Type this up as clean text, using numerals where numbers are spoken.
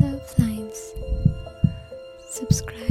Love Lines. Subscribe.